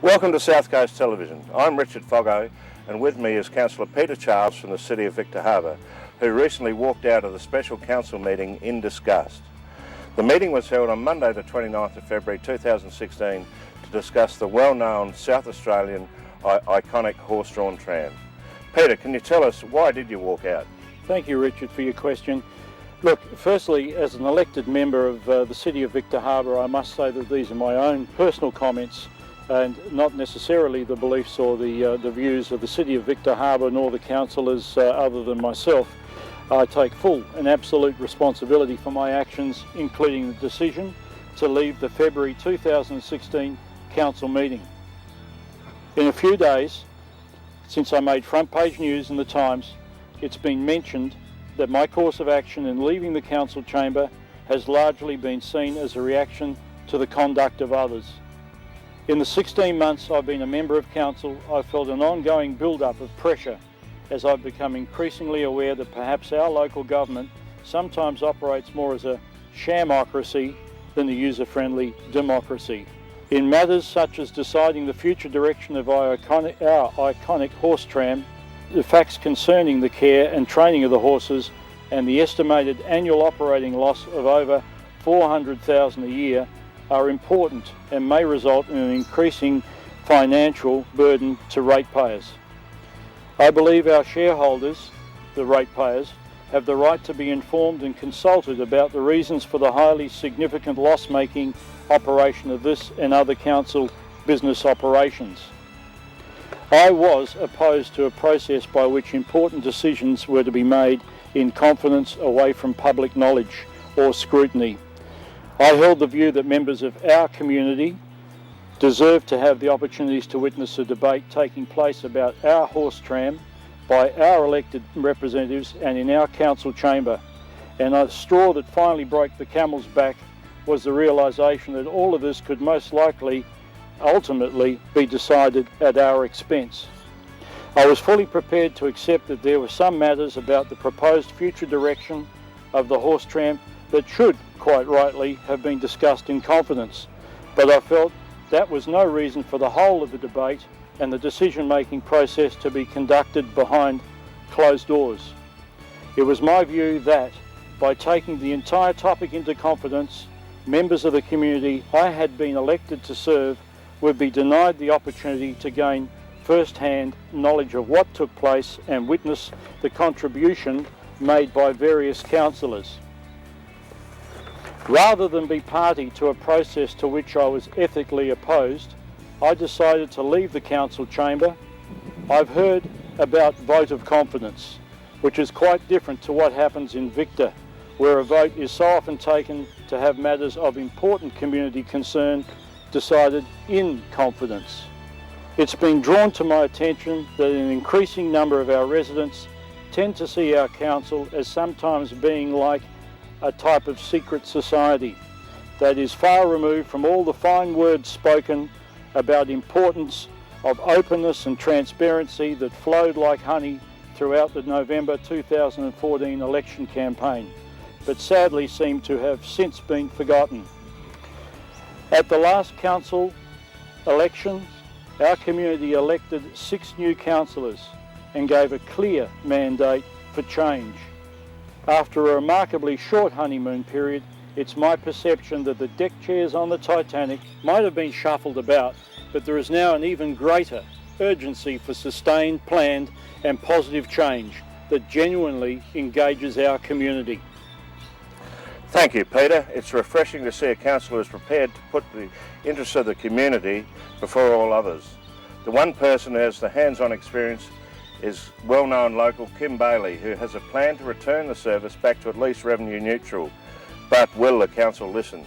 Welcome to South Coast Television. I'm Richard Foggo, and with me is Councillor Peter Charles from the City of Victor Harbor, who recently walked out of the special council meeting in disgust. The meeting was held on Monday the 29th of February 2016 to discuss the well-known South Australian iconic Horse Drawn Tram. Peter, can you tell us why did you walk out? Thank you, Richard, for your question. Look, firstly, as an elected member of the City of Victor Harbor, I must say that these are my own personal comments and not necessarily the beliefs or the views of the City of Victor Harbor nor the councillors other than myself. I take full and absolute responsibility for my actions, including the decision to leave the February 2016 council meeting. In a few days, since I made front page news in the Times, it's been mentioned that my course of action in leaving the council chamber has largely been seen as a reaction to the conduct of others. In the 16 months I've been a member of council, I've felt an ongoing build-up of pressure as I've become increasingly aware that perhaps our local government sometimes operates more as a shamocracy than a user-friendly democracy. In matters such as deciding the future direction of our iconic horse tram, the facts concerning the care and training of the horses and the estimated annual operating loss of over $400,000 a year are important and may result in an increasing financial burden to ratepayers. I believe our shareholders, the ratepayers, have the right to be informed and consulted about the reasons for the highly significant loss-making operation of this and other council business operations. I was opposed to a process by which important decisions were to be made in confidence away from public knowledge or scrutiny. I held the view that members of our community deserve to have the opportunities to witness a debate taking place about our horse tram by our elected representatives and in our council chamber. And the straw that finally broke the camel's back was the realisation that all of this could most likely ultimately be decided at our expense. I was fully prepared to accept that there were some matters about the proposed future direction of the horse tram that should, quite rightly, have been discussed in confidence, but I felt that was no reason for the whole of the debate and the decision-making process to be conducted behind closed doors. It was my view that, by taking the entire topic into confidence, members of the community I had been elected to serve would be denied the opportunity to gain first-hand knowledge of what took place and witness the contribution made by various councillors. Rather than be party to a process to which I was ethically opposed, I decided to leave the council chamber. I've heard about vote of confidence, which is quite different to what happens in Victor, where a vote is so often taken to have matters of important community concern decided in confidence. It's been drawn to my attention that an increasing number of our residents tend to see our council as sometimes being like a type of secret society that is far removed from all the fine words spoken about importance of openness and transparency that flowed like honey throughout the November 2014 election campaign, but sadly seem to have since been forgotten. At the last council election, our community elected 6 new councillors and gave a clear mandate for change. After a remarkably short honeymoon period, it's my perception that the deck chairs on the Titanic might have been shuffled about, but there is now an even greater urgency for sustained, planned and positive change that genuinely engages our community. Thank you, Peter. It's refreshing to see a councillor who's prepared to put the interests of the community before all others. The one person who has the hands-on experience is well-known local Kim Bailey, who has a plan to return the service back to at least revenue neutral. But will the council listen?